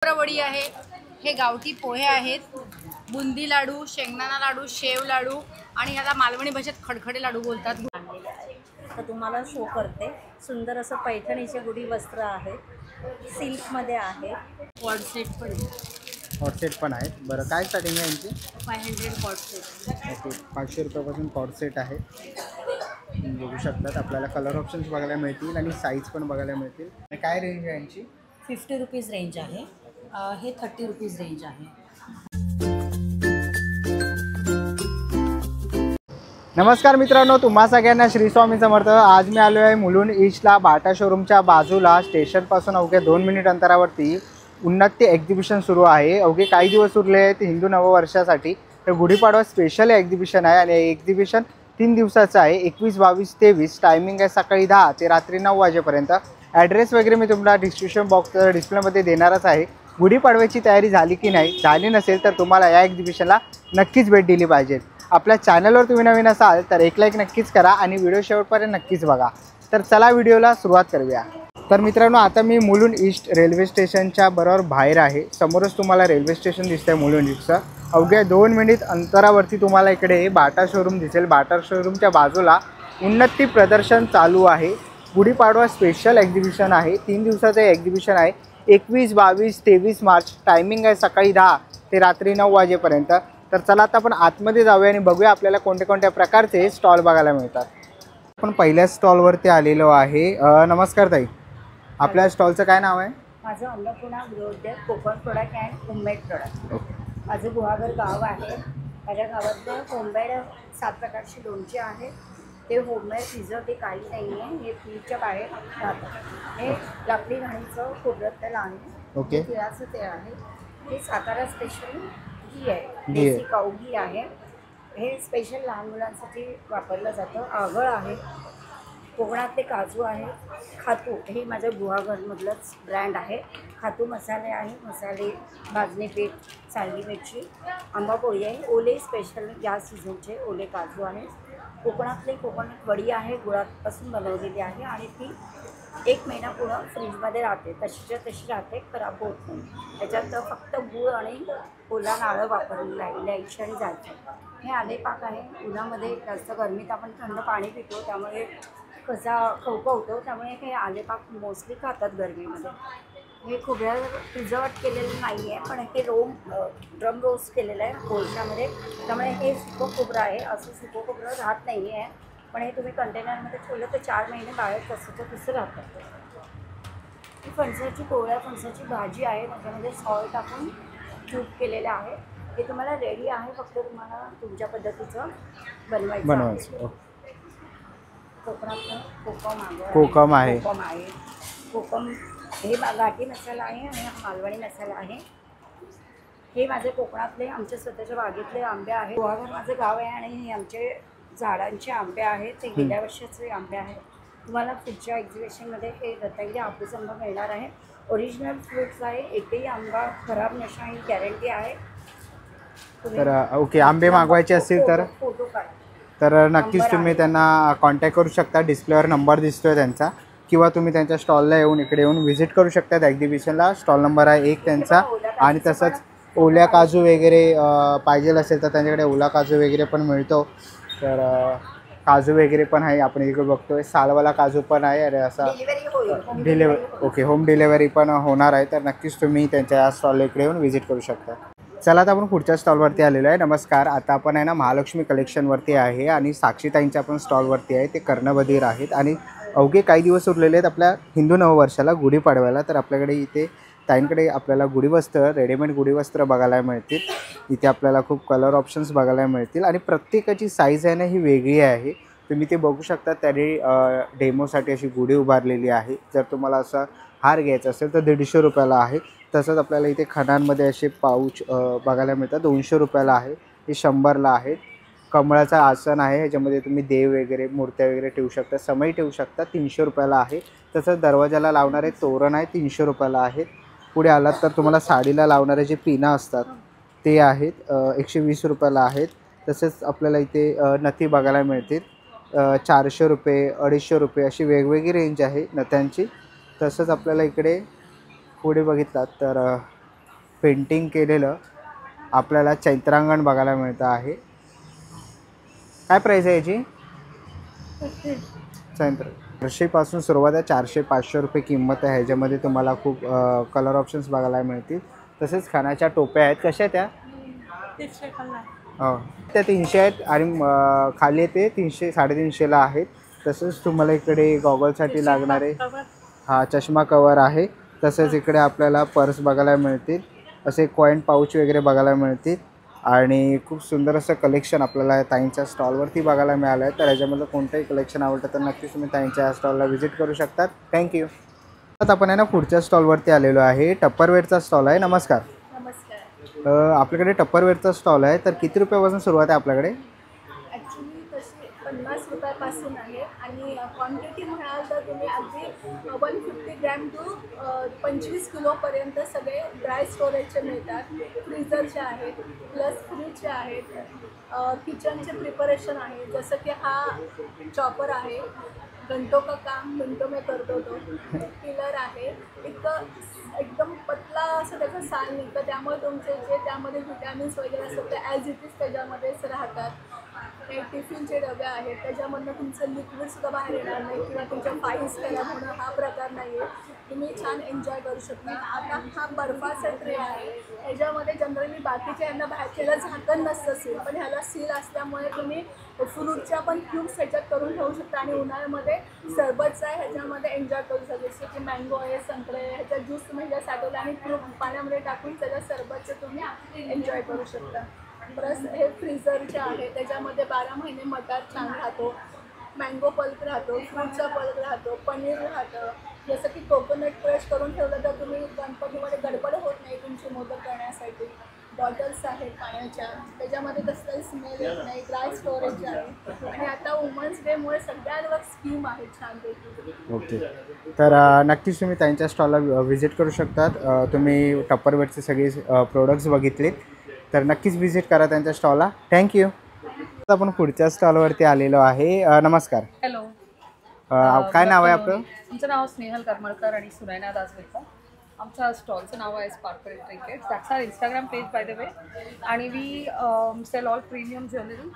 वडी आहे, हे गावठी पोहे आहेत, बुंदी लाडू, शेंगदाणा लाडू, शेव लाडू आणि ह्याला मालवणी भाषेत खडखडे लाडू बोलतात. तर तुम्हाला शो करते. सुंदर असं पैठणीचे गुढी वस्त्र आहे, सिल्कमध्ये आहे. कॉर्ड सेट पण आहे. कॉर्ड सेट पण आहेत. बरं, काय स्टार्टिंग आहे यांची? 500 कॉर्ड सेट. ओके, 500 रुपयापासून कॉर्ड सेट आहे. तुम्ही बघू शकतात. आपल्याला कलर ऑप्शन्स बघायला मिळतील आणि साईज पण बघायला मिळतील. आणि काय रेंज आहे यांची? 50 रुपीज रेंज आहे. हे 30 रुपीज रेंज आहे. नमस्कार मित्रांनो, तुम्हा सगळ्यांना श्री स्वामी समर्थ. आज मी आलो आहे मुलुंड ईस्टला बाटा शोरूमच्या बाजूला स्टेशनपासून अवघ्या 2 मिनिट अंतरावरती उन्नती एक्झिबिशन सुरू आहे. अवघे काही दिवस उरले आहेत हिंदू नववर्षासाठी. तर गुढीपाडवा स्पेशल एक्झिबिशन आहे आणि एक्झिबिशन 3 दिवसाचं आहे. 21, 22, 23. टायमिंग आहे सकाळी 10 ते रात्री 9 वाजेपर्यंत. ॲड्रेस वगैरे मी तुम्हाला डिस्क्रिप्शन बॉक्स डिस्प्लेमध्ये देणारच आहे. गुढीपाडव्याची तयारी झाली की नाही, झाली नसेल तर तुम्हाला या एक्झिबिशनला नक्कीच भेट दिली पाहिजे. आपल्या चॅनलवर तुम्ही नवीन असाल तर एक लाईक नक्कीच करा आणि व्हिडिओ शेवटपर्यंत नक्कीच बघा. तर चला व्हिडिओला सुरुवात करूया. तर मित्रांनो, आता मी मुलुंड ईस्ट रेल्वे स्टेशनच्या बरोबर बाहेर आहे. समोरच तुम्हाला रेल्वे स्टेशन दिसतंय मुलुंड ईस्टचं. अवघ्या 2 मिनिट अंतरावरती तुम्हाला इकडे बाटा शोरूम दिसेल. बाटा शोरूमच्या बाजूला उन्नती प्रदर्शन चालू आहे. गुढीपाडवा स्पेशल एक्झिबिशन आहे. 3 दिवसाचं एक्झिबिशन आहे. 21, 22, 23 मार्च. टायमिंग आहे सकाळी 10 ते रात्री 9 वाजेपर्यंत. तर चला आता आपण आतमध्ये जाऊया आणि बघूया आपल्याला कोणत्या कोणत्या प्रकारचे स्टॉल बघायला मिळतात. आपण पहिल्या स्टॉलवरती आलेलो आहे. नमस्कार ताई, आपल्या स्टॉलचं काय नाव आहे? माझं Annapurna Gruhodyog, Konkan product and homemade product. माझं गुहागर गाव आहे. माझ्या गावातलं होममेड 7 प्रकारची लोणची आहे. ते होममेड प्रिझर्व काही नाही आहे. हे फ्रीजच्या बाहेर राहतं. हे लाकडी घाणीचं खोबरं तेल आहे. ओके, तिळाचं तेल आहे. हे सातारा स्पेशल घी आहे, घी देसी काऊ घी आहे. हे स्पेशल लहान मुलांसाठी वापरलं जातं. आगळ आहे. कोकणातले काजू आहे. खातू हे माझ्या गुहागरमधलंच ब्रँड आहे. खातू मसाले आहे. मसाले, भाजणी पीठ, सांडगी मिरची, आंबा पोळी आहे. ओले स्पेशल या सीझनचे ओले काजू आहे. कोकणातले कोकोनट वडी आहे, गुळापासून बनवलेली आहे आणि ती 1 महिना पूर्ण फ्रीजमध्ये राहते. तशीच्या तशी राहते, खराब होत नाही. त्याच्यात फक्त गूळ आणि ओला नारळ वापरलेला आहे, इलायची आणि जायफळ. हे आले पाक आहे. उन्हामध्ये जास्त गरमीत आपण थंड पाणी पितो, त्यामुळे कसा खवखवतो, त्यामुळे हे आले पाक मोस्टली खातात गरमीमध्ये. हे खोबऱ्यावर प्रिझर्व्ड केलेलं नाही आहे, पण हे ड्रम रोस्ट केलेलं आहे कोळशामध्ये. त्यामुळे हे सुकं खोबरं आहे. असं सुकं खोबरं राहत नाही आहे, पण हे तुम्ही कंटेनरमध्ये ठेवलं तर 4 महिने बाहेर तसंचं तसं राहतं. ही फणसाची कोवळ्या फणसाची भाजी आहे. त्याच्यामध्ये सॉल्ट टाकून क्यूब केलेलं आहे. हे तुम्हाला रेडी आहे, फक्त तुम्हाला तुमच्या पद्धतीचं बनवायचं. कोकणातलं कोकम आहे. कोकम हे घाटी मसाला आहे आणि मालवणी मसाला आहे. हे माझे कोकणातले आमच्या स्वतःच्या बागेतले आंबे आहेत. गुहागर माझं गाव आहे आणि हे आमचे झाडांचे आंबे आहेत. ते गेल्या वर्षाचे आंबे आहेत. तुम्हाला पुढच्या एक्झिबिशनमध्ये हे रत्नागिरी हापूस आंबा मिळणार आहे. ओरिजिनल फ्रूट्स आहे. एकही आंबा खराब नसणार ही गॅरंटी आहे. तर ओके, आंबे मागवायचे असतील तर फोटो काढा. तर नक्कीच तुम्ही त्यांना कॉन्टॅक्ट करू शकता. डिस्प्लेवर नंबर दिसतोय त्यांचा, किंवा तुम्ही त्यांच्या स्टॉलला इकडे येऊन व्हिजिट करू शकता एक्झिबिशनला. स्टॉल नंबर आहे 1 त्यांचा. आणि तसंच ओल्या काजू वगैरे पाहिजे असेल तर त्यांच्याकडे ओला काजू वगैरे पण मिळतो. तर काजू वगैरे पण आहे. आपण इकडे बघतोय सालवाला काजू पण आहे. अरे असा ओके, होम डिलेवरी पण होणार आहे. तर नक्कीच तुम्ही त्यांच्या स्टॉलला इकडे येऊन व्हिजिट करू शकता. चला आता आपण पुढच्या स्टॉलवरती आलेलो आहे. नमस्कार, आता आपण आहे ना महालक्ष्मी कलेक्शनवरती आहे आणि साक्षीताईंच्या पण स्टॉलवरती आहे. ते कर्णबधीर आहेत आणि अवघे काही दिवस उरलेले आहेत आपल्या हिंदू नववर्षाला, गुढीपाडव्याला. तर आपल्याकडे इथे ताईंकडे आपल्याला गुढीवस्त्र, रेडीमेड गुढीवस्त्र बघायला मिळतील. इथे आपल्याला खूप कलर ऑप्शन्स बघायला मिळतील आणि प्रत्येकाची साईज आहे ना ही वेगळी आहे. तुम्ही ते बघू शकता. त्याने डेमोसाठी अशी गुढी उभारलेली आहे. जर तुम्हाला असा हार घ्यायचा असेल तर 150 रुपयाला आहे. तसंच आपल्याला इथे खणांमध्ये असे पाऊच बघायला मिळतात. 200 रुपयाला आहे. हे 100ला आहेत. कमळाचं आसन आहे, ह्याच्यामध्ये तुम्ही देव वगैरे मूर्त्या वगैरे ठेवू शकता, समई ठेवू शकता. 300 रुपयाला आहे. तसंच दरवाजाला लावणारे तोरण आहे, 300 रुपयाला आहेत. पुढे आलात तर तुम्हाला साडीला लावणारे जे पिना असतात ते आहेत 120 रुपयाला आहेत. तसेच आपल्याला इथे नथी बघायला मिळतील. 400 रुपये, 250 रुपये अशी वेगवेगळी रेंज आहे नथ्यांची. तसंच आपल्याला इकडे पुढे बघितलात तर पेंटिंग केलेलं आपल्याला चैत्रांगण बघायला मिळतं आहे. काय प्राईस आहे याची? चैत्र वर्षीपासून सुरुवात आहे. 400-500 रुपये किंमत आहे. ह्याच्यामध्ये तुम्हाला खूप कलर ऑप्शन्स बघायला मिळतील. तसेच खाण्याच्या टोप्या आहेत. कशा आहेत त्या? 300 खाल्ला. हो, त्या 300 आहेत आणि खाली ते 300-350ला आहेत. तसंच तुम्हाला इकडे गॉगलसाठी लागणारे हा चष्मा कवर आहे. तसेच इकडे आपल्याला पर्स बघायला मिळतील. असे कॉईन पाऊच वगैरे बघायला मिळतील आणि खूप सुंदर असं कलेक्शन आपल्याला ताईंच्या स्टॉलवरती बघायला मिळालं आहे. तर याच्यामधलं कोणतंही कलेक्शन आवडतं तर नक्कीच तुम्ही ताईंच्या स्टॉलला व्हिजिट करू शकतात. थँक्यू. आता आपण आहे ना पुढच्या स्टॉलवरती आलेलो आहे. टप्परवेअरचा स्टॉल आहे. नमस्कार. नमस्कार. आपल्याकडे टप्परवेअरचा स्टॉल आहे. तर किती रुपयापासून सुरुवात आहे आपल्याकडे? ॲक्च्युली तशी 50 रुपयापासून आहे आणि क्वांटिटी म्हणाल तर तुम्ही अगदी 150 ग्रॅम टू 25 किलोपर्यंत सगळे ड्राय स्टोरेजचे मिळतात. फ्रीझरचे आहेत, प्लस फ्रीजचे आहेत, किचनचे प्रिपरेशन आहे. जसं की हा चॉपर आहे, घंटो का काम घंटो में करतो तो. पिलर आहे, एकदम पतला असं त्याचं साल निघतं, त्यामुळे तुमचे जे त्यामध्ये व्हिटॅमिन्स वगैरे असतात ते ॲज इट इज त्याच्यामध्येच राहतात. हे टिफिनचे डबे आहेत, त्याच्यामधनं तुमचं लिक्विडसुद्धा बाहेर येणार नाही किंवा तुमच्या फाईल्स खराब होणं हा प्रकार नाही आहे. तुम्ही छान एन्जॉय करू शकता. आता हा बर्फाचा ट्रे आहे. ह्याच्यामध्ये जनरली बाकीच्या यांना बाहेरच्याला झाकण नसतं सील, पण ह्याला सील असल्यामुळे तुम्ही फ्रूटच्या पण क्यूब्स ह्याच्यात करून ठेवू शकता आणि उन्हाळ्यामध्ये सरबतचा आहे ह्याच्यामध्ये एन्जॉय करू शकता. जसं की मँगो आहे, संत्रे, ह्याचा ज्यूस तुम्ही ह्याच्यात साठवला आणि फ्रूट पाण्यामध्ये टाकून त्याच्या सरबतचं तुम्ही एन्जॉय करू शकता. प्लस हे फ्रीझरचे आहे, त्याच्यामध्ये 12 महिने मटार छान राहतो, मँगो पल्प राहतो, फ्रूटचा पल्प राहतो, पनीर राहतं. जसं की कोकोनट क्रश करून ठेवलं तर तुम्ही गणपतीमध्ये गडबड होत नाही तुमची मोदक करण्यासाठी. बॉटल्स आहेत पाण्याच्या, त्याच्यामध्ये कसलाही स्मेल येत नाही, ड्राय स्टोरेज आहे. आणि आता वुमन्स डेमुळे सगळ्यांवर स्कीम आहे छानपैकी. ओके, तर नक्कीच तुम्ही त्यांच्या स्टॉलला व्हिजिट करू शकतात. तुम्ही टप्परवेअरचे सगळे प्रोडक्ट्स बघितले तर नक्कीच व्हिजिट करा त्यांच्या स्टॉलला. थँक्यू. आता आपण पुढच्या स्टॉलवरती आलेलो आहे. नमस्कार. हॅलो. काय नाव आहे आपलं? आमचं नाव स्नेहल करमळकर आणि सुनैना दासवेकर. आमच्या स्टॉलचं नाव आहे sparkle trinkets. That's our Instagram page by the way. आणि we sell all premium jewellery,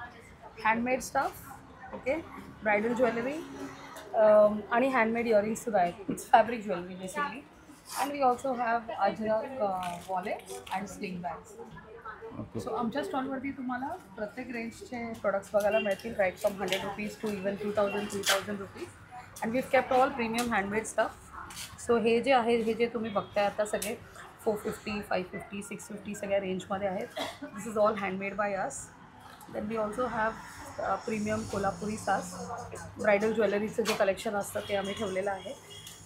handmade stuff, okay, bridal jewellery आणि हँडमेड इयरिंग्ससुद्धा आहेत. It's fabric jewellery basically. And we also have Ajrak wallets and sling bags. So आमच्या स्टॉलवरती तुम्हाला प्रत्येक रेंजचे products बघायला मिळतील, right from 100 rupees to even 2000 rupees. And we kept all premium handmade stuff. So हे जे आहे, हे जे तुम्ही बघताय आता सगळे 450, 550, 650 सगळ्या रेंजमध्ये आहेत. This is all handmade by us. Then we also have premium Kolhapuri सास. ब्रायडल ज्वेलरीचं जे कलेक्शन असतं ते आम्ही ठेवलेलं आहे.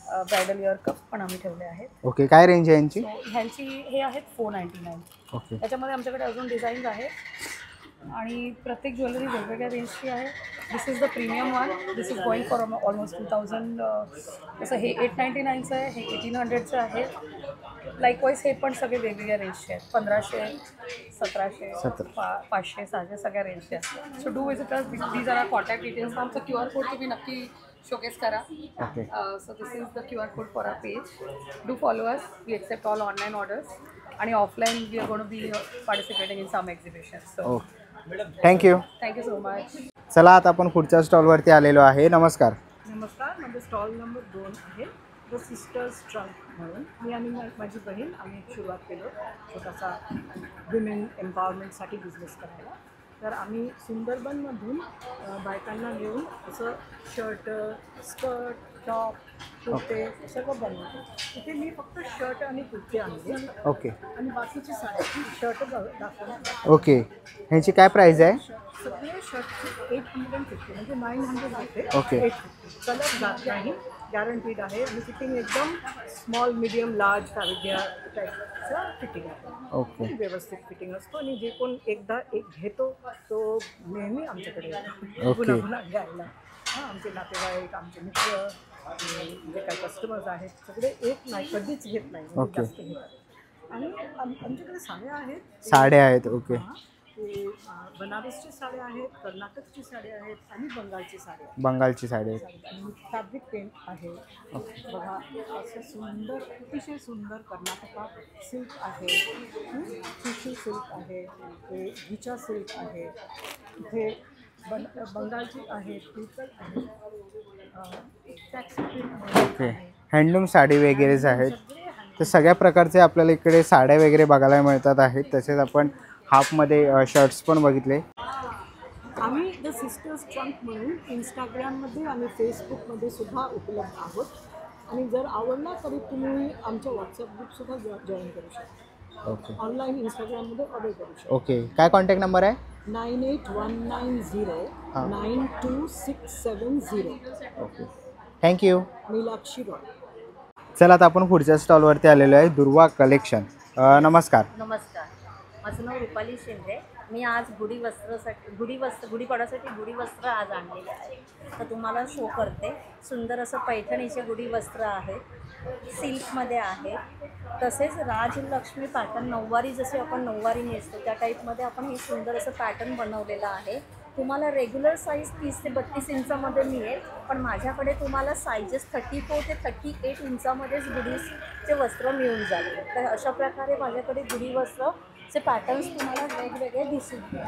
ब्रायडल इयर कप पण आम्ही ठेवले आहेत. ओके, काय रेंज आहे यांची? ह्यांची हे आहेत 499. ओके. त्याच्यामध्ये आमच्याकडे अजून डिझाईन्स आहेत आणि प्रत्येक ज्वेलरी वेगवेगळ्या रेंजची आहे. This is the premium one. This is going for almost 2000. जसं हे 899चं आहे, हे 1800चं आहे. लाईकवाईज हे पण सगळे वेगवेगळ्या रेंजचे आहेत. 1500, 1700, 500, 600 सगळ्या रेंजचे आहेत. So do visit us. These are contact details. आमचं QR कोड तुम्ही नक्की शोकेस करा. Okay. So this is the QR code for our page. Do follow us. We accept all online orders आणि offline we are going to be participating in some exhibitions. So thank you. Thank you so much. चला आता आपण पुढच्या स्टॉलवरती आलेलो आहे. नमस्कार. नमस्कार. माझं स्टॉल नंबर 2 आहे, द सिस्टर्स ट्रंक म्हणून. मी आणि माझी बहीण आम्ही सुरुवात केलं छोटासा विमेन एम्पॉवरमेंटसाठी बिझनेस करायला. तर आम्ही सुंदरबनमधून बायकांना घेऊन असं शर्ट, स्कर्ट, टॉप, कुर्ते सगळं बनवतो. इथे मी फक्त शर्ट आणि कुर्ते आणले. ओके. आणि बाकीची साडी शर्ट दाखवणार. ओके, ह्याची काय प्राईस आहे? सगळे शर्टचे 850 म्हणजे 900 होते. ओके. 850. कलर जात नाही, गॅरंटीड आहे. आणि फिटिंग एकदम स्मॉल, मिडियम, लार्ज फॅब्रिक टाईपचं फिटिंग आहे. ओके. व्यवस्थित फिटिंग असतो आणि जे कोण एकदा घेतो तो नेहमी आमच्याकडे येतो ओके. पुन्हा पुन्हा घ्यायला. हां, आमचे नातेवाईक, आमचे मित्र, जे काही कस्टमर्स आहेत सगळे एक नाही, कधीच घेत नाही, ओके. जास्त घेतात. आणि आमच्याकडे साड्या आहेत. साड्या आहेत. ओके. हे बनारसची साड्या आहेत, कर्नाटकची साड्या आहेत आणि बंगालची साड्या आहेत. बंगालची साडी आहे. आणि फॅब्रिक पेंट आहे. बघा असं सुंदर, अतिशय सुंदर कर्नाटकात सिल्क आहे, टिश्यू सिल्क आहे, हे विचा सिल्क आहे, इथे बंगालची आहे, पिकल आहे, taxi print okay. Handloom sari वगैरेच आहेत. तर सगळ्या प्रकारचे आपल्याला इकडे साड्या वगैरे बघायला मिळतात आहेत. तसेच आपण हाफमध्ये शर्ट्स पण बघितले. आम्ही द सिस्टर्स ट्रंक म्हणून इंस्टाग्राममध्ये आणि फेसबुकमध्ये सुद्धा उपलब्ध आहोत. आणि जर आवडला तरी तुम्ही आमच्या व्हॉट्सअप ग्रुपसुद्धा जॉईन करू शकता. ओके ऑनलाईन इंस्टाग्राममध्ये ऑर्डर करू शकता. ओके. काय कॉन्टॅक्ट नंबर आहे? 9819092670. ओके. थँक्यू. मीनाक्षी रॉय. चला आता आपण पुढच्या स्टॉलवरती आलेलो आहे, दुर्वा कलेक्शन. नमस्कार. नमस्कार, माझं नाव रुपाली शिंदे. मी आज गुढीपाडव्यासाठी गुढी वस्त्र आज आणलेले आहे. तर तुम्हाला शो करते. सुंदर असं पैठणीचे गुढी वस्त्र आहे, सिल्कमध्ये आहे. तसेच राजलक्ष्मी पॅटर्न, नऊवारी जसे आपण नऊवारी नेसतो त्या टाईपमध्ये आपण हे सुंदर असं पॅटर्न बनवलेलं आहे. तुम्हाला रेग्युलर साईज 30 ते 32 इंचामध्ये मिळेल, पण माझ्याकडे तुम्हाला सायजेस 34 ते 38 इंचामध्येच गुढीचे वस्त्र मिळून जाईल. तर अशा प्रकारे माझ्याकडे गुढी वस्त्रचे पॅटर्न्स तुम्हाला वेगवेगळे दिसून येईल.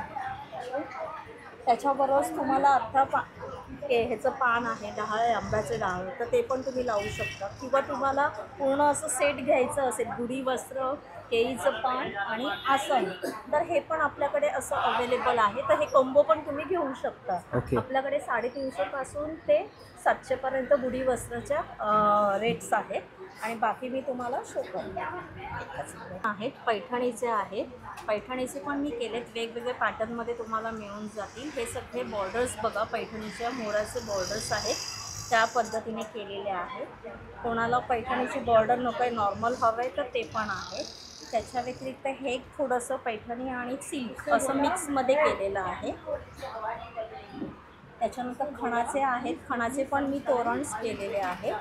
त्याच्याबरोबरच तुम्हाला आत्ता ह्याचं पान आहे, डहाळ आंब्याचे डहाळ, तर ते पण तुम्ही लावू शकता. किंवा तुम्हाला पूर्ण असं सेट घ्यायचं असेल, गुढी वस्त्र, केळीचं पान आणि आसन, तर हे पण आपल्याकडे असं अवेलेबल आहे. तर हे कॉम्बो पण तुम्ही घेऊ शकता. ओके. आपल्याकडे 350 पासून ते 700 पर्यंत गुढी वस्त्राच्या रेट्स आहेत. आणि बाकी मी तुम्हाला शो करते आहेत. पैठणीचे आहेत, पैठणीचे पण मी केलेत, वेगवेगळे पॅटर्नमध्ये तुम्हाला मिळून जातील. हे सगळे बॉर्डर्स बघा, पैठणीच्या मोराचे बॉर्डर्स आहेत, त्या पद्धतीने केलेले आहेत. कोणाला पैठणीची बॉर्डर नको आहे, नॉर्मल हवं आहे, तर ते पण आहे. त्याच्या व्यतिरिक्त हे थोडंसं पैठणी आणि सिल्क असं मिक्समध्ये केलेलं आहे. त्याच्यानंतर खणाचे आहेत, खणाचे पण मी तोरणस केलेले आहे.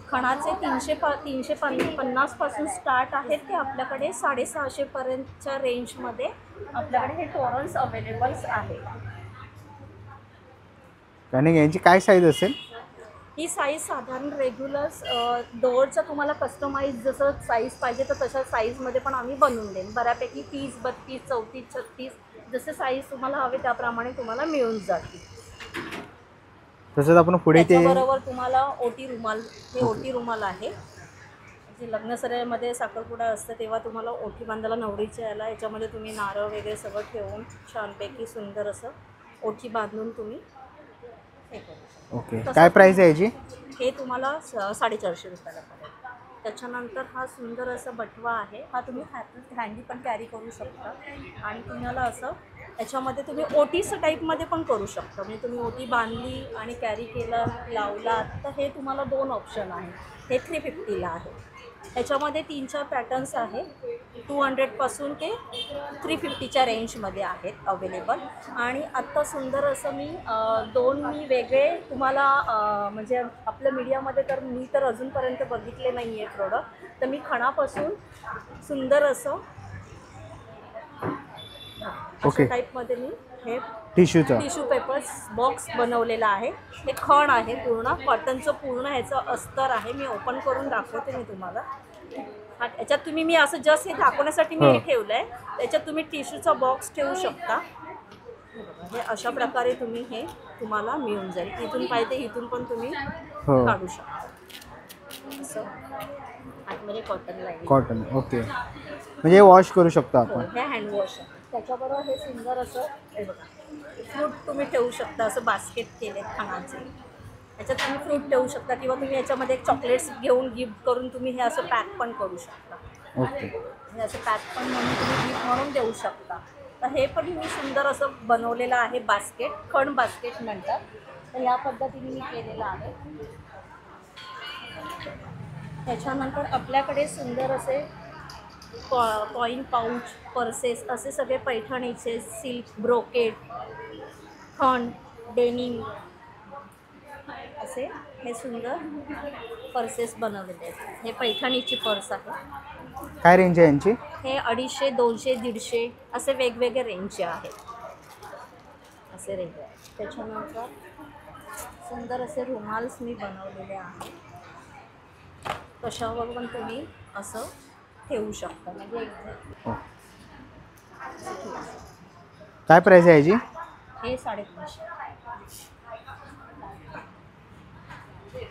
खणाचे 350 पासून स्टार्ट आहेत, ते आपल्याकडे 650 पर्यंतच्या रेंजमध्ये आपल्याकडे हे तोरणस अवेलेबल्स आहे. आणि यांची काय साईज असेल? ही साईज साधारण रेग्युलर डोअरचं तुम्हाला कस्टमाइज जसं साईज पाहिजे तर तशा साईजमध्ये पण आम्ही बनवून देईन. बऱ्यापैकी 30, 32, 34, 36 जसे साईज तुम्हाला हवे त्याप्रमाणे तुम्हाला मिळून जातील. तसंच आपण पुढे ते त्याच्याबरोबर तुम्हाला ओटी रुमाल, हे ओटी रुमाल आहे. जे लग्नसराईमध्ये साखरपुडा असतं तेव्हा तुम्हाला ओटी बांधायला नवरीच्या याला याच्यामध्ये तुम्ही नारळ वगैरे सगळं ठेवून छानपैकी सुंदर असं ओटी बांधून तुम्ही हे करू शकता. ओके. काय प्राईस आहे याची? हे तुम्हाला 450 रुपयाला पडेल. त्याच्यानंतर हा सुंदर असा बटवा आहे, हा तुम्ही हँडी पण कॅरी करू शकता. आणि तुम्हाला असं याच्यामध्ये तुम्ही ओटीचं टाईपमध्ये पण करू शकता. म्हणजे तुम्ही ओटी बांधली आणि कॅरी केलं, लावला, तर हे तुम्हाला 2 ऑप्शन आहे. हे 350ला आहे. याच्यामध्ये 3-4 पॅटर्न्स आहे, 200 पासून ते 350च्या रेंजमध्ये आहेत अवेलेबल. आणि आत्ता सुंदर असं मी 2 वेगळे तुम्हाला म्हणजे आपल्या मीडियामध्ये तर मी तर अजूनपर्यंत बघितले नाही आहे प्रोडक्ट. तर मी खणापासून सुंदर असं ओके टाईपमध्ये मी हे टिश्यू पेपर्स बॉक्स बनवलेला आहे. हे खण आहे, पूर्ण कॉटनचं पूर्ण ह्याचं अस्तर आहे. मी ओपन करून दाखवते मी तुम्हाला. याच्यात तुम्ही मी असं जस्ट हे दाखवण्यासाठी मी हे ठेवलं आहे. त्याच्यात तुम्ही टिश्यूचा बॉक्स ठेवू शकता. हे अशा प्रकारे तुम्ही हे तुम्हाला मिळून जाईल. इथून पाहिजे इथून पण तुम्ही काढू शकता. असं आतमध्ये कॉटन लाईन, कॉटन. ओके. म्हणजे वॉश करू शकतो आपण. हे हँडवॉश आहे. त्याच्याबरोबर हे सुंदर असं हे बघा, फ्रूट तुम्ही ठेवू शकता. असं बास्केट केले खाण्याचे, याच्यात तुम्ही फ्रूट ठेवू शकता. किंवा तुम्ही याच्यामध्ये चॉकलेट्स घेऊन गिफ्ट करून तुम्ही हे असं पॅक पण करू शकता. ओके. हे असं पॅक पण म्हणून तुम्ही गिफ्ट म्हणून देऊ शकता. तर हे पण मी सुंदर असं बनवलेलं आहे बास्केट, खण बास्केट म्हणतात. तर या पद्धतीने मी केलेलं आहे. त्याच्यानंतर आपल्याकडे सुंदर असे कॉईन पाऊच, पर्सेस असे सगळे पैठणीचे, सिल्क, ब्रोकेड, खण, डेनिम असे हे सुंदर पर्सेस बनवलेले आहेत. हे पैठणीची पर्स आहे. काय रेंज आहे यांची? हे 250, 200, 150 असे वेगवेगळे रेंजचे आहेत. असे रेंज आहे. त्याच्यानंतर सुंदर असे रुमाल्स मी बनवलेले आहेत. कशावर पण तुम्ही असं ठेवू शकता. म्हणजे हो. काय प्राईस आहे याची? हे 350.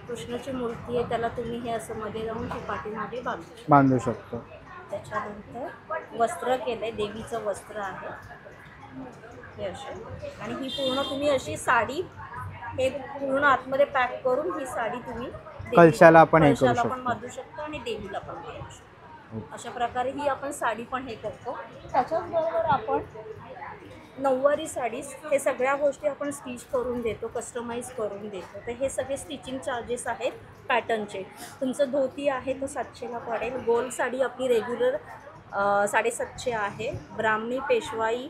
कृष्णाची मूर्ती आहे, त्याला तुम्ही हे असं मध्ये लावून ती पाठीमागे बांधू शकतो. त्याच्यानंतर वस्त्र केलंय, देवीचं वस्त्र आहे हे असे. आणि ही पूर्ण तुम्ही अशी साडी हे पूर्ण आतमध्ये पॅक करून ही साडी तुम्ही कलशाला आपण हे करू कलशाला पण शकतो. बांधू शकतो आणि देवीला पण बांधू शकतो. अशा प्रकारे ही आपण साडी पण हे करतो. त्याच्याचबरोबर आपण नऊवारी साडीज हे सगळ्या गोष्टी आपण स्टिच करून देतो, कस्टमाइज करून देतो. तर हे सगळे स्टिचिंग चार्जेस आहेत पॅटर्नचे. तुमचं धोती आहे तो 700ला पडेल. गोल साडी आपली रेग्युलर 750 आहे. ब्राह्मणी, पेशवाई,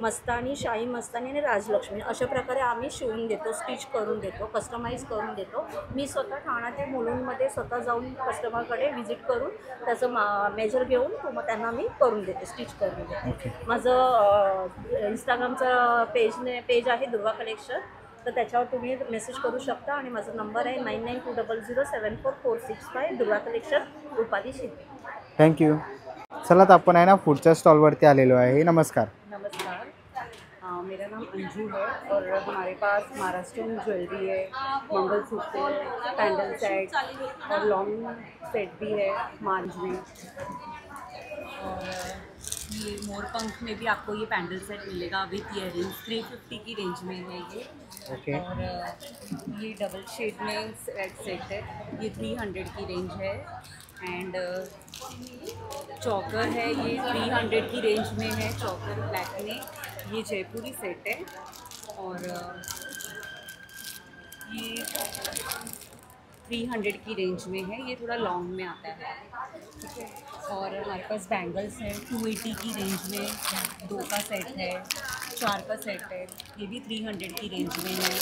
मस्तानी, शाही मस्तानी आणि राजलक्ष्मी अशा प्रकारे आम्ही शिवून देतो, स्टिच करून देतो, कस्टमाइज करून देतो. मी स्वतः ठाणा ते मुलुंडमध्ये स्वतः जाऊन कस्टमरकडे व्हिजिट करून त्याचं मेजर घेऊन त्यांना मी करून देते, स्टिच करून देते. माझं इंस्टाग्रामचं पेज आहे दुर्वा कलेक्शन. तर त्याच्यावर तुम्ही मेसेज करू शकता आणि माझा नंबर आहे 9920074465 दुर्वा कलेक्शन, रुपाली शिंदे. थँक्यू. चला तर आपण आहे ना पुढच्या स्टॉलवरती आलेलो आहे. नमस्कार. नमस्कार, मेरा नाम अंजू है और हमारे पास महाराष्ट्रियन ज्वेलरी है, मंगलसूत्र है, पैंडल सेट और लॉन्ग सेट भी है मांझ में. और ये मोरपंख में भी आपको ये पैंडल सेट मिलेगा विथ ईयरिंग्स. 350 की रेंज में है ये. ओके. और ये डबल शेड में सेट है, ये 300 की रेंज है. एंड चौकर है, ये 300 की रेंज में है. चौकर ब्लैक में ये जयपुरी सेट है. और ये 300 की रेंज में है. ये थोड़ा लॉन्ग में आता है. ठीक है. और हमारे पास बैंगल्स है 280 की रेंज में. 2 का सेट है, 4 का सेट है, ये भी 300 की रेंज में है.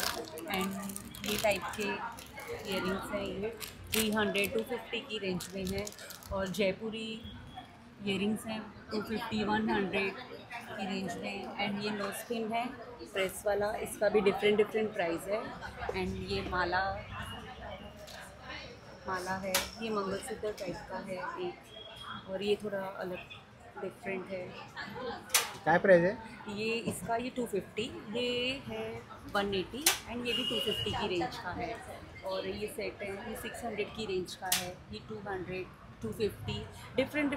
एंड ये टाइप के ईयरिंग्स हैं, ये 300 250 की रेंज में है. और जयपुरी ईयरिंग्स हैं 250 100 की रेंज में. एंड ये नो स्पिन है प्रेस वाला, इसका भी डिफरेंट प्राइस है. एंड ये माला है, ये मंगलसूत्र टाइप का है एक. और ये थोड़ा अलग डिफरेंट है. काय प्राईस आहे? ये इसका ये 250, ये है 180 एंड ये भी 250 की रेंज का है. और ये सेट है, ये 600 की रेंज का है. ये 200 250 डिफरेंट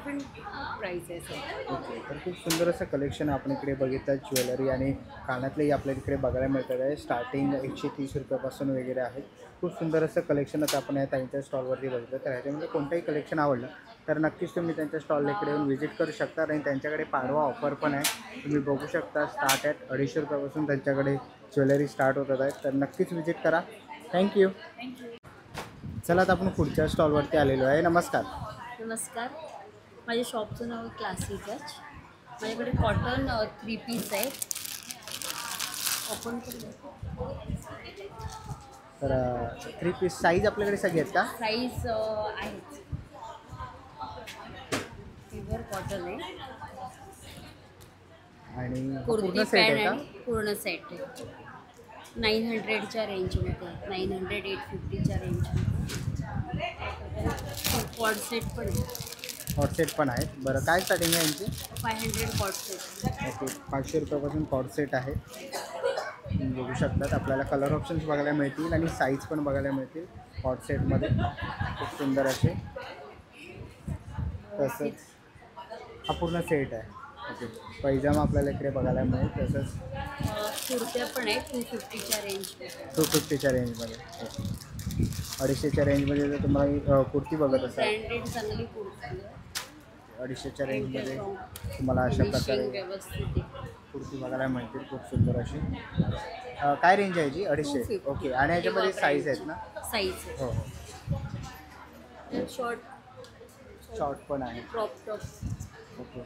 प्राइस है सर. ओके. तर खूप सुंदर असं कलेक्शन आपण इकडे बघितलं. ज्वेलरी आणि कानातलेही आपल्या इकडे बघायला मिळतात आहे. स्टार्टिंग 130 रुपयापासून वगैरे आहे. खूप सुंदर असं कलेक्शन आता आपण या ताईंच्या स्टॉलवरती बघितलं. तर ह्याच्यामध्ये कोणतंही कलेक्शन आवडलं तर नक्कीच तुम्ही त्यांच्या स्टॉलला इकडे येऊन व्हिजिट करू शकता. आणि त्यांच्याकडे पाडवा ऑफर पण आहे, तुम्ही बघू शकता. स्टार्ट ॲट 250 रुपयापासून त्यांच्याकडे ज्वेलरी स्टार्ट होतात आहे. तर नक्कीच व्हिजिट करा. थँक्यू. चला आता आपण पुढच्या स्टॉलवरती आलेलो आहे. नमस्कार. नमस्कार, माझ्या शॉपचं नाव क्लासी टच. माझ्याकडे कॉटन 3 पीस आहेत. ओपन करू. तर 3 पीस साईज आपल्याकडे सगळे आहेत का? साईज आहेत. प्युअर कॉटन आहे आणि कुर्ती पूर्ण सेट आहे पॅन्ट का? आणि पूर्ण सेट आहे. 900च्या रेंजमध्ये, 900 850च्या रेंजमध्ये. कॉड सेट पण आहे. हॉट सेट पण आहेत. बरं, काय स्टार्टिंग आहे यांची? 500 कॉड सेट. ओके. 500 रुपयापासून कॉड सेट आहे. तुम्ही बघू शकतात. आपल्याला कलर ऑप्शन्स बघायला मिळतील आणि साईज पण बघायला मिळतील हॉट सेटमध्ये. खूप सुंदर असे. तसंच हा पूर्ण सेट आहे. ओके. पैजामा आपल्याला इकडे बघायला मिळेल. तसंच कुर्त्या पण आहेत 250च्या रेंजमध्ये. 250च्या रेंजमध्ये. ओके. 250च्या रेंजमध्ये जर तुम्हाला कुर्ती बघत असाल, ब्रँडेड चांगली कुर्ती आहे. 250च्या रेंजमध्ये तुम्हाला अशा प्रकारे व्यवस्थित आहे. कुर्ती बघायला मिळतील. खूप सुंदर अशी. काय रेंज आहे जी? 250. 250. ओके. आणि याच्यामध्ये साईज आहेत ना? साईज आहे. हो. शॉर्ट शॉर्ट पण आहे. Crop top okay.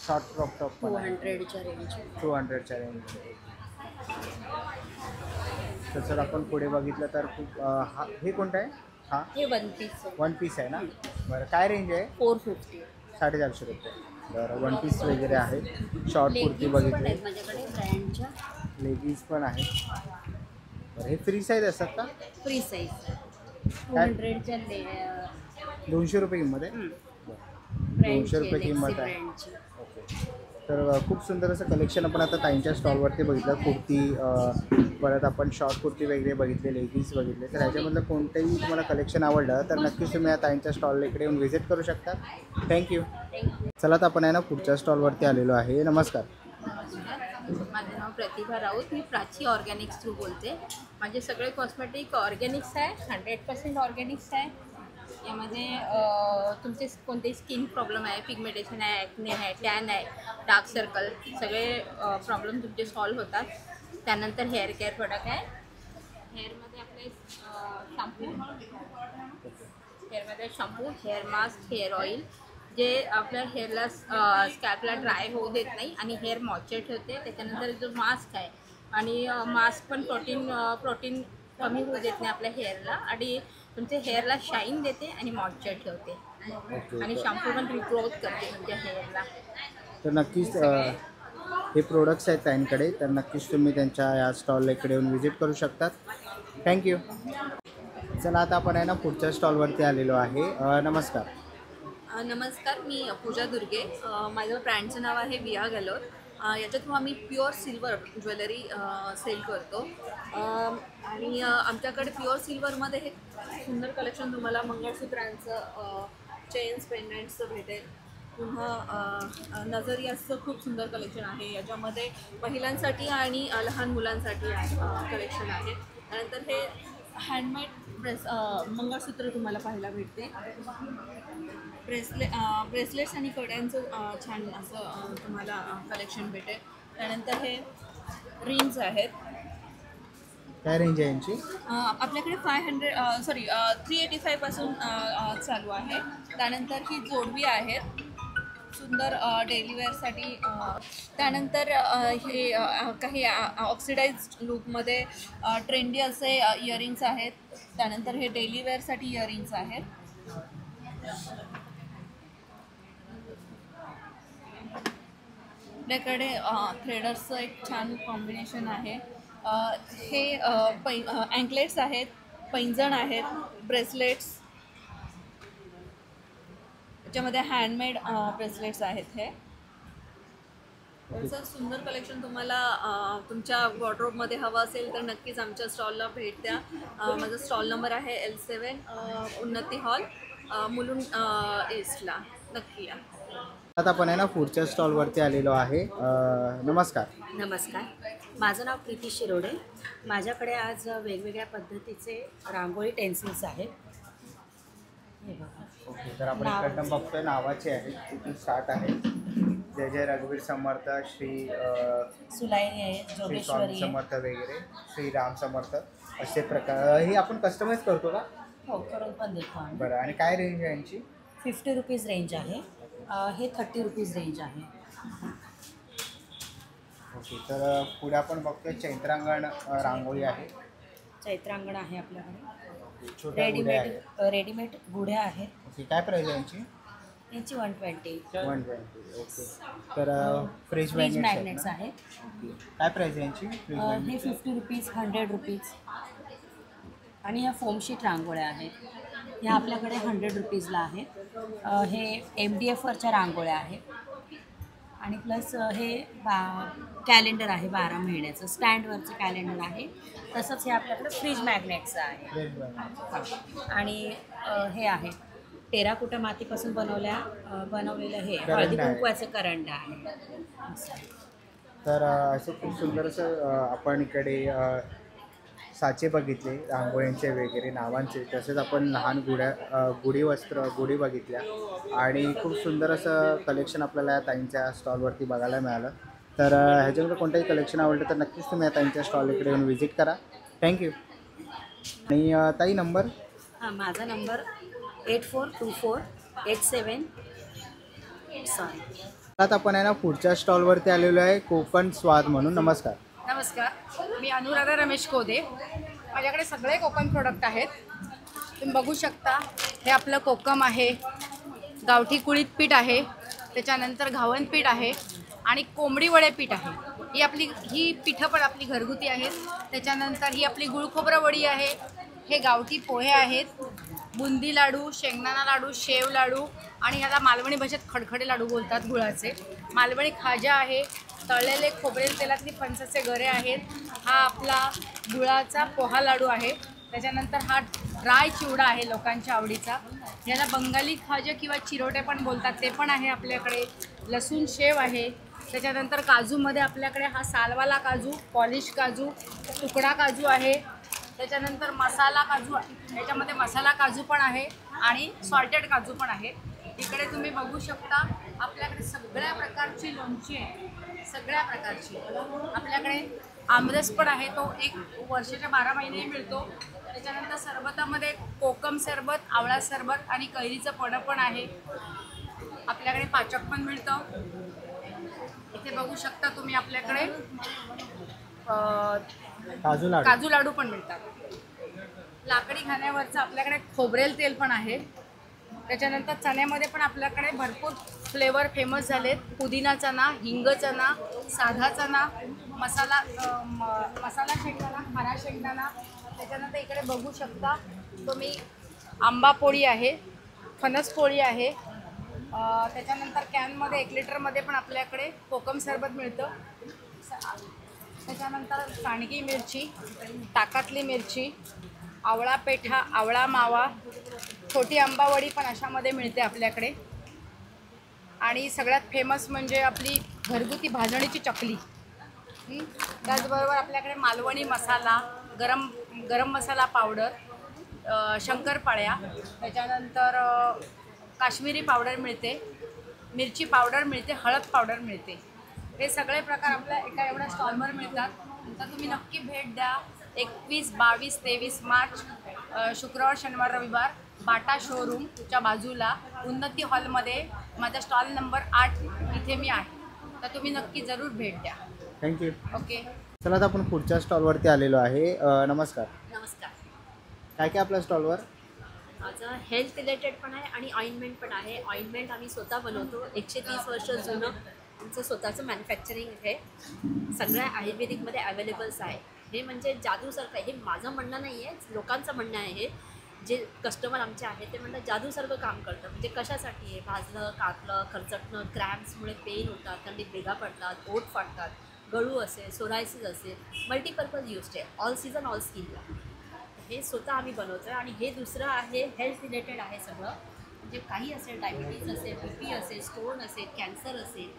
Short crop top पण आहे. 200च्या रेंज. 200च्या रेंजमध्ये. तसं आपण पुढे बघितलं तर खूप हे कोणतं आहे? हां, हे 1 पीस 1 पीस आहे ना? बरं, काय रेंज आहे? 450. 450 रुपये. बरं, वन पीस वगैरे आहे, शॉर्ट कुर्ती लेगिन्स पण बघितली, आहेत माझ्याकडे ब्रँडच्या. लेगिन्स पण आहेत. बरं, हे फ्री साईज असतात का? फ्री साईज काय? 200च्या 200 रुपये किंमत आहे. ब्रँडची 200 रुपये किंमत आहे. ब्रँडची. ओके. तर खूप सुंदर असं कलेक्शन आपण आता ताईंच्या स्टॉलवरती बघितलं. कुर्ती, परत आपण शॉर्ट कुर्ती वगैरे बघितले, लेगिन्स बघितले. तर ह्याच्यामधलं कोणतंही तुम्हाला कलेक्शन आवडलं तर नक्कीच तुम्ही या ताईंच्या स्टॉलला इकडे येऊन व्हिजिट करू शकता. थँक्यू. चला, तर आपण आहे ना पुढच्या स्टॉलवरती आलेलो आहे. नमस्कार. माझं नाव प्रतिभा राऊत. मी प्राची ऑर्गॅनिक्स थ्रू बोलते. माझे सगळे कॉस्मेटिक ऑर्गॅनिक्स आहे, 100% ऑर्गॅनिक्स आहे. यामध्ये तुमचे कोणतेही स्किन प्रॉब्लेम आहे, पिगमेंटेशन आहे, ॲक्ने आहे, टॅन आहे, डार्क सर्कल, सगळे प्रॉब्लेम तुमचे सॉल्व्ह होतात. त्यानंतर हेअर केअर प्रोडक्ट आहे. हेअरमध्ये आपले shampoo, hair mask, hair oil जे आपल्या हेअरला स्कॅल्पला ड्राय होऊ देत नाही आणि हेअर मॉइश्चर ठेवते. त्याच्यानंतर जो मास्क आहे आणि मास्क पण प्रोटीन कमी होऊ देत नाही आपल्या हेअरला आणि तुमच्या हेअरला शाईन देते आणि मॉइश्चर ठेवते. आणि शॅम्पू पण रिग्रोथ करते तुमच्या हेअरला. तर नक्कीच हे प्रोडक्ट्स आहेत त्यांकडे, तर नक्कीच तुम्ही त्यांच्या या स्टॉलला इकडे येऊन व्हिजिट करू शकतात. थँक्यू. चला, आता आपण आहे ना पुढच्या स्टॉलवरती आलेलो आहे. नमस्कार. नमस्कार, मी पूजा दुर्गे. माझं ब्रँडचं नाव आहे विया गलोर. याच्या थ्रू आम्ही प्युअर सिल्वर ज्वेलरी सेल करतो. आणि आमच्याकडे प्युअर सिल्वरमध्ये हे सुंदर कलेक्शन तुम्हाला मंगळसूत्रांचं, चेन्स, पेंडंट्सचं भेटेल. पुन्हा नजरियाचं खूप सुंदर कलेक्शन आहे. याच्यामध्ये महिलांसाठी आणि लहान मुलांसाठी कलेक्शन आहे. त्यानंतर हे हँडमेड मंगळसूत्र तुम्हाला पाहायला भेटते. ब्रेसलेट्स आणि कड्यांचं छान असं तुम्हाला कलेक्शन भेटेल. त्यानंतर हे रिंग्स आहेत. काय रेंज आहे यांची? आपल्याकडे 385 पासून चालू आहे. त्यानंतर ही जोडवी आहेत सुंदर डेली वेअरसाठी. त्यानंतर हे काही ऑक्सिडाइज्ड लुकमध्ये ट्रेंडी असे इयरिंग्स आहेत. त्यानंतर हे डेली वेअरसाठी इयरिंग्स आहेत. आपल्याकडे थ्रेडर्सचं एक छान कॉम्बिनेशन आहे. हे अँकलेट्स आहेत, पैंजण आहेत, ब्रेसलेट्स. त्याच्यामध्ये हँडमेड ब्रेसलेट्स आहेत. हे असं सुंदर कलेक्शन तुम्हाला तुमच्या वॉर्डरोबमध्ये हवं असेल तर नक्कीच आमच्या स्टॉलला भेट द्या. माझा स्टॉल नंबर आहे L7, उन्नती हॉल, मुलुंड ईस्टला. नक्की या. आता आपण आहे ना पुढच्या स्टॉलवरती आलेलो आहे. नमस्कार. नमस्कार, माझं नाव प्रीती शिरोडे. माझ्याकडे आज वेगवेगळ्या पद्धतीचे रांगोळी टेन्सिल्स आहेत. हे बघा. ओके, तर आपण इकडनं बघतोय नावाचे आहेत, तिथून स्टार्ट आहे. जय जय रघुवीर समर्थ, श्री सुलायनी आहे, श्री जोगेश्वरी स्वामी आहे. समर्थ वगैरे, श्री राम समर्थ असे प्रकार. हे आपण कस्टमाइज करतो का? हो, करून पण देतो आम्ही. बरं, आणि काय रेंज आहे यांची? 50 रुपीज रेंज आहे. हे 30 रुपीज रेंज आहे. ओके, तर पुढे आपण बघतोय चैत्रांगण रांगोळी आहे. चैत्रांगण आहे आपल्याकडे. छोट्या गुढ्या आहेत. रेडीमेड गुढ्या आहेत. ओके, काय प्राईस आहे यांची? यांची 120. 120. ओके, तर फ्रीज फ्रीज मॅग्नेट्स मॅग्नेट्स आहेत. काय प्राईस आहे यांची? फ्रीज मॅग्नेट हे 50 रुपीज, 100 रुपीज. आणि ह्या फोमशीट रांगोळ्या आहेत. ह्या आपल्याकडे 100 रुपीजला आहेत. हे MDFवरच्या रांगोळ्या आहेत. आणि प्लस हे कॅलेंडर आहे 12 महिन्याचं, स्टँडवरचं कॅलेंडर आहे. तसंच हे आपल्याकडे फ्रीज मॅग्नेटचं आहे. आणि हे आहे टेराकोटा मातीपासून बनवलेलं हे हळदी कुंकवाचं करंडा आहे. तर असं खूप सुंदर असं आपण इकडे साचे बघितले रांगोळ्यांचे वगैरे नावांचे. तसेच आपण लहान गुढी बघितल्या आणि खूप सुंदर असं कलेक्शन आपल्याला या ताईंच्या स्टॉलवरती बघायला मिळालं. तर ह्याच्यामध्ये कोणतंही कलेक्शन आवडलं तर नक्कीच तुम्ही या ताईंच्या स्टॉल इकडे येऊन व्हिजिट करा. थँक्यू. आणि ताई नंबर? हां, माझा नंबर 842487. आता आपण आहे ना पुढच्या स्टॉलवरती आलेलो आहे, कोकण स्वाद म्हणून. नमस्कार. नमस्कार, मी अनुराधा रमेश कोदे. माझ्याकडे सगळे कोकम प्रोडक्ट आहेत. तुम्ही बघू शकता. हे आपलं कोकम आहे, गावठी कुळीत पीठ आहे, त्याच्यानंतर घावन पीठ आहे आणि कोंबडी वडे पीठ आहे. ही पिठं पण आपली घरगुती आहेत. त्याच्यानंतर ही आपली गुळखोबरं वडी आहे, हे गावठी पोहे आहेत, बुंदी लाडू, शेंगदाणा लाडू, शेव लाडू आणि ह्याला मालवणी भाषेत खडखडे लाडू बोलतात गुळाचे. मालवणी खाजा आहे, तळलेले खोबरेल तेलातली फणसाचे गरे आहेत. हा आपला गुळाचा पोहा लाडू आहे. त्याच्यानंतर हा ड्राय चिवडा आहे लोकांच्या आवडीचा, याला बंगाली खाजा किंवा चिरोटे पण बोलतात, ते पण आहे आपल्याकडे. लसूण शेव आहे. त्याच्यानंतर काजूमध्ये आपल्याकडे हा सालवाला काजू, पॉलिश काजू, तुकडा काजू आहे. त्याच्यानंतर मसाला काजू, याच्यामध्ये मसाला काजू पण आहे आणि सॉल्टेड काजू पण आहे. इकडे तुम्ही बघू शकता आपल्याकडे सगळ्या प्रकारची लोणची आहे, सगळ्या प्रकारची. आपल्याकडे आमरस पण आहे, तो 1 वर्षाच्या 12 महिनेही मिळतो. त्याच्यानंतर सरबतामध्ये कोकम सरबत, आवळा सरबत आणि कैरीचं पणं पण आहे. आपल्याकडे पाचक पण मिळतं. इथे बघू शकता तुम्ही आपल्याकडे काजू लाडू पण मिळतात. लाकडी खाण्यावरचं आपल्याकडे खोबरेल तेल पण आहे. त्याच्यानंतर चण्यामध्ये पण आपल्याकडे भरपूर फ्लेवर फेमस झालेत. पुदिना चना, हिंग चना, साधा चना, मसाला शेंगदाणा, खारा शेंगदाणा. त्याच्यानंतर इकडे बघू शकता तुम्ही आंबा पोळी आहे, फणस पोळी आहे. त्याच्यानंतर कॅनमध्ये 1 लिटरमध्ये पण आपल्याकडे कोकम सरबत मिळतं. त्याच्यानंतर सांडगी मिरची, ताकातली मिरची, आवळा पेठा, आवळा मावा, छोटी आंबावडी पण अशामध्ये मिळते आपल्याकडे. आणि सगळ्यात फेमस म्हणजे आपली घरगुती भाजणीची चकली. त्याचबरोबर आपल्याकडे मालवणी मसाला, गरम मसाला पावडर, शंकरपाळ्या, त्याच्यानंतर काश्मीरी पावडर मिळते, मिरची पावडर मिळते, हळद पावडर मिळते. हे सगळे प्रकार आपल्या एका एवढ्या स्टॉलवर मिळतात. तर तुम्ही नक्की भेट द्या. 21, 22, 23 मार्च शुक्रवार, शनिवार, रविवार बाटा शोरूमच्या बाजूला उन्नती हॉलमध्ये माझा स्टॉल नंबर 8 इथे मी आहे. तर तुम्ही नक्की जरूर भेट द्या. थँक्यू. ओके. चला आता आपण पुढच्या स्टॉलवरती आलेलो आहे. नमस्कार. नमस्कार. काय काय आपल्या स्टॉलवर? माझं हेल्थ रिलेटेड पण आहे आणि ऑइंटमेंट पण आहे. ऑइंटमेंट आम्ही स्वतः बनवतो. 130 वर्ष जुनं आमचं स्वतःचं मॅन्युफॅक्चरिंग इथे सगळ्या आयुर्वेदिकमध्ये अवेलेबल्स आहे. हे म्हणजे जादूसारखं आहे. हे माझं म्हणणं नाही आहे, लोकांचं म्हणणं आहे. हे जे कस्टमर आमचे आहेत ते म्हणतात जादूसारखं काम करतं. म्हणजे कशासाठी आहे, भाजलं, कापलं, खरचटणं, क्रॅम्प्समुळे पेन होतात, थंडीत भेगा पडतात, ओठ फाटतात, गळू असेल, सोरायसिस असेल, मल्टीपर्पज यूज आहे. ऑल सीझन ऑल स्किनला हे स्वतः आम्ही बनवतो आहे. आणि हे दुसरं आहे हेल्थ रिलेटेड आहे सगळं. म्हणजे काही असेल, डायबिटीज असेल, BP असेल, स्टोन असेल, कॅन्सर असेल,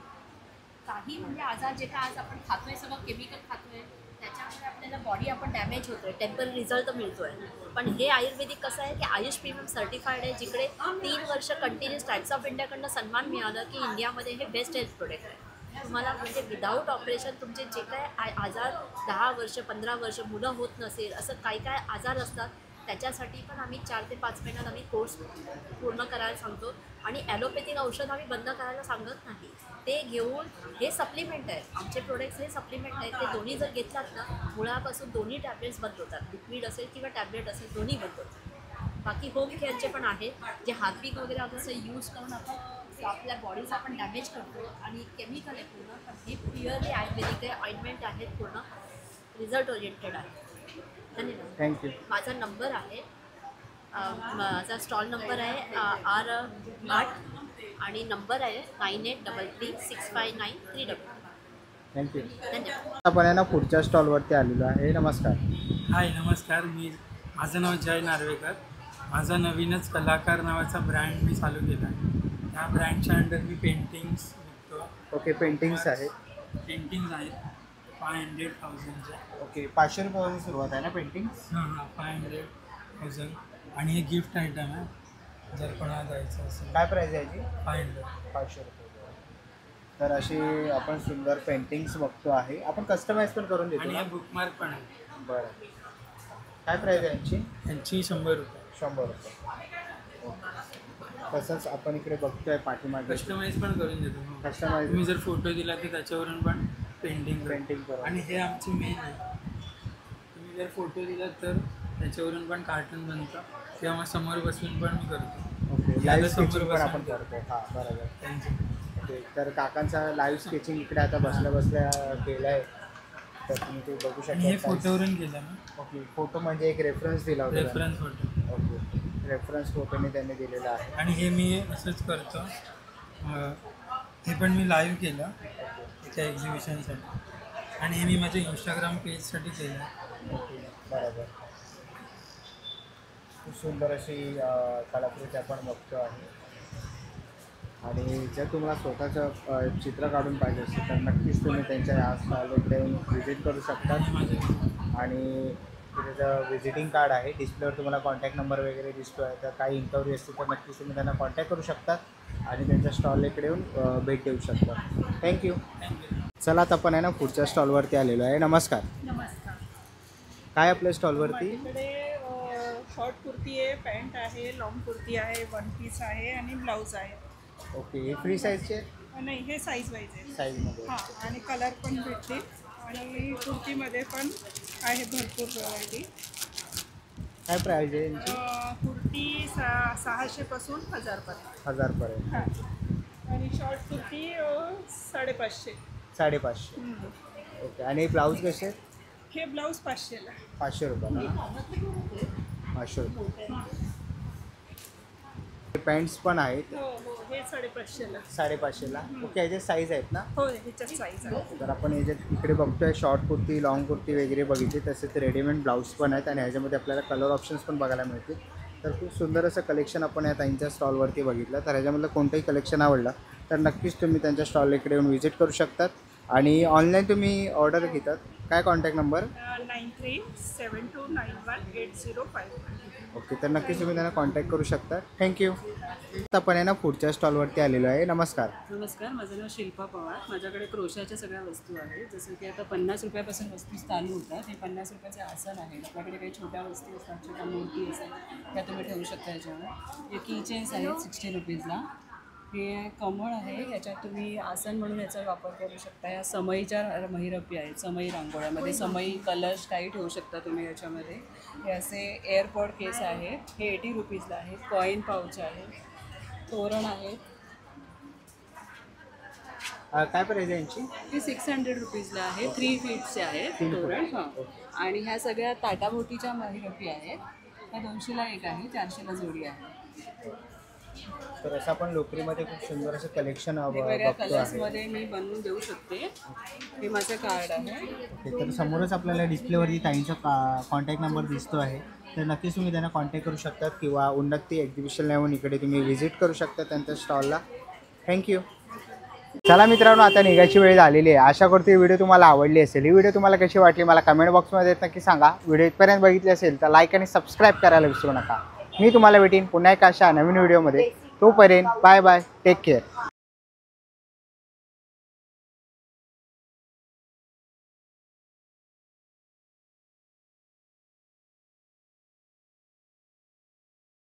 काही म्हणजे आजार जे काय आज आपण खातो आहे सगळं केमिकल खातो आहे, त्याच्यामुळे आपल्याला बॉडी आपण डॅमेज होतो आहे, टेम्पररी रिझल्ट मिळतो आहे. पण हे आयुर्वेदिक कसं आहे की आयुष प्रीमियम सर्टिफाईड आहे, जिकडे 3 वर्ष कंटिन्यूस टाईप्स ऑफ इंडियाकडनं सन्मान मिळालं की इंडियामध्ये हे बेस्ट हेल्थ प्रोडक्ट आहे. तुम्हाला म्हणजे विदाऊट ऑपरेशन तुमचे जे काय आजार 10 वर्ष 15 वर्ष मुलं होत नसेल, असं काही काय आजार असतात, त्याच्यासाठी पण आम्ही 4 ते 5 महिन्यात आम्ही कोर्स पूर्ण करायला सांगतो. आणि ॲलोपॅथिक औषध आम्ही बंद करायला सांगत नाही. ते घेऊन हे सप्लिमेंट आहे, आमचे प्रोडक्ट्स हे सप्लिमेंट आहेत. ते दोन्ही जर घेतलात ना, मुळापासून दोन्ही टॅब्लेट्स बंद होतात. लिक्विड असेल किंवा टॅब्लेट असेल दोन्ही बंद होतात. बाकी होम केअरचे पण आहे, जे हार्पिक वगैरे असं यूज करून आपण आपल्या बॉडीचा आपण डॅमेज करतो आणि केमिकल आहे पूर्ण. पण हे प्युअरली आयुर्वेदिक आहे, ऑइंटमेंट आहेत, पूर्ण रिझल्ट ओरिएंटेड आहे. धन्यवाद. थँक्यू. माझा नंबर आहे, माझा स्टॉल नंबर आहे R8 आणि नंबर आहे 98336593. थँक्यू. धन्यवाद. आपण आहे ना पुढच्या स्टॉलवरती आलेलो आहे. नमस्कार. हाय, नमस्कार. माझं नाव जय नार्वेकर. माझा नवीनच कलाकार नावाचा ब्रँड मी चालू केला आहे. त्या ब्रँडच्या अंडर मी पेंटिंग्स विकतो. ओके. पेंटिंग्स आहेत. पेंटिंग्स आहेत 500,000च्या. ओके. 500 रुपयापासून सुरुवात आहे ना पेंटिंग्स? हां 500,000. आणि हे गिफ्ट आयटम आहे, जर कोणाला द्यायचं असेल. काय प्राईज आहे याची? 500 रुपये. तर अशी आपण सुंदर पेंटिंग्स बघतो आहे. आपण कस्टमाइज पण करून देतो. आणि हे बुकमार्क पण आहे. बरं. काय प्राईज आहे यांची? यांची 100 रुपये. 100 रुपये. तसंच आपण इकडे बघतोय पाठीमागे कस्टमाइज पण करून देतो. कस्टमाइज तुम्ही जर फोटो दिला तर त्याच्यावरून पण पेंटिंग करा. आणि हे आमची मेन आहे. तुम्ही जर फोटो दिला तर त्याच्यावरून पण कार्टून बनतं किंवा मग समोर बसून पण मी करतो. ओके, हे लाईव्ह आता समोर स्केचिंग पण आपण बसून करतो. हां बरोबर. त्यांचे ओके, तर काकांचा लाईव्ह स्केचिंग इकडे आता बसल्या बसल्या केलं आहे, तर तुम्ही ते बघू आणि हे शकता. फोटोवरून केलं ना, ओके, फोटो म्हणजे एक रेफरन्स दिला होता त्यांनी. Reference photo. ओके, रेफरन्स फोटोने त्यांनी दिलेला आहे. आणि हे मी असंच करतो, हे पण मी लाईव्ह केलं एका एक्झिबिशनसाठी, आणि हे मी माझ्या इंस्टाग्राम पेजसाठी केलं. ओके बरोबर. खूप सुंदर अशी कलाकृती आपण बघतो आहे. आणि जर तुम्हाला स्वतःचं चित्र काढून पाहिजे असेल तर नक्कीच तुम्ही त्यांच्या या स्टॉलकडे व्हिजिट करू शकता. आणि त्याचं व्हिजिटिंग कार्ड आहे, डिस्प्लेवर तुम्हाला कॉन्टॅक्ट नंबर वगैरे दिसतो आहे. तर काही इन्क्वायरी असतील तर नक्कीच तुम्ही त्यांना कॉन्टॅक्ट करू शकता आणि त्यांच्या स्टॉल इकडे येऊन भेट देऊ शकता. थँक्यू. चला आता आपण आहे ना पुढच्या स्टॉलवरती आलेलो आहे. नमस्कार. नमस्कार. काय आपल्या स्टॉलवरती? माझ्याकडे शॉर्ट कुर्ती आहे, पॅन्ट आहे, लॉंग कुर्ती आहे, वन पीस आहे आणि ब्लाऊज आहे. ओके, हे फ्री साईजचे? नाही, हे साईज वाईज आहे. साईजमध्ये. हां, आणि कलर पण भेटतील आणि कुर्तीमध्ये पण आहे भरपूर व्हरायटी. काय प्राईज आहे यांची? कुर्ती 600 पासून 1000 पर्यंत. 1000 पर्यंत. हां, आणि शॉर्ट कुर्ती 550. 550. ओके, आणि ब्लाऊज कसे? हे ब्लाऊज 500ला. 500 रुपये. 500 रुपये. पॅन्ट्स पण आहेत. हो हो, हे 550ला. 550ला. ओके, याचे साईज आहेत ना? हो, ह्याच्यात साईज आहे. तर आपण याच्यात इकडे बघतोय शॉर्ट कुर्ती, लॉंग कुर्ती वगैरे बघितली, तसेच रेडीमेड ब्लाऊज पण आहेत आणि ह्याच्यामध्ये आपल्याला कलर ऑप्शन्स पण बघायला मिळतील. तर खूप सुंदर असं कलेक्शन आपण या ताईंच्या स्टॉलवरती बघितलं. तर ह्याच्यामधलं कोणतंही कलेक्शन आवडलं तर नक्कीच तुम्ही त्यांच्या स्टॉल इकडे येऊन व्हिजिट करू शकतात. आणि ऑनलाईन तुम्ही ऑर्डर घेतात, काय कॉन्टॅक्ट नंबर? 9372918051. ओके, तर नक्कीच तुम्ही त्यांना कॉन्टॅक्ट करू शकता. थँक्यू. आता आपण आहे ना पुढच्या स्टॉलवरती आलेलो आहे. नमस्कार. नमस्कार, माझं नाव शिल्पा पवार. माझ्याकडे क्रोशाच्या सगळ्या वस्तू आहेत. जसं की आता 50 रुपयापासून वस्तू चालू होतात. हे 50 रुपयाचे आसन आहेत. आपल्याकडे काही छोट्या वस्तू असतात, छोट्या मूर्ती असतात, त्या तुम्ही ठेवू शकता याच्यावर. हे की चेन्स आहेत 60 रुपीजला. हे कमळ आहे, याच्यात तुम्ही आसन म्हणून याचा वापर करू शकता. या समईच्या महिरपी आहेत, समई रांगोळ्यामध्ये समई कलश काही ठेवू शकता तुम्ही याच्यामध्ये. हे असे एअरपॉड केस आहेत, हे 80 रुपीजला आहेत. कॉईन पाऊच आहे, तोरण आहेत. काय प्राईज आहे यांची? ती 600 रुपीजला आहे. 3 फीटचे आहेत तोरण. हां, आणि ह्या सगळ्या ताटाभोवतीच्या महिरपी आहेत. ह्या 200ला एक आहे, 400ला जोडी आहे. तर असं आपण लोकरीमध्ये खूप सुंदर असं कलेक्शन वेगवेगळ्या बघतो आहे. कलर्समध्ये मी बनवून देऊ शकते. हे माझं कार्ड आहे. ओके, तर समोरच आपल्याला डिस्प्लेवरती ताईंचा कॉन्टॅक्ट नंबर दिसतो आहे. तर नक्कीच तुम्ही त्यांना कॉन्टॅक्ट करू शकतात किंवा उन्नती एक्झिबिशनला येऊन इकडे तुम्ही व्हिजिट करू शकता त्यांच्या स्टॉलला. थँक्यू. चला मित्रांनो, आता निघायची वेळ झालेली आहे. आशा करतो ही व्हिडिओ तुम्हाला आवडली असेल. ही व्हिडिओ तुम्हाला कशी वाटली मला कमेंट बॉक्समध्ये नक्की सांगा. व्हिडिओ इथपर्यंत बघितली असेल तर लाईक आणि सबस्क्राईब करायला विसरू नका. मी तुम्हाला भेटीन पुन्हा एका अशा नवीन व्हिडिओमध्ये. तोपर्यंत बाय बाय, टेक केअर.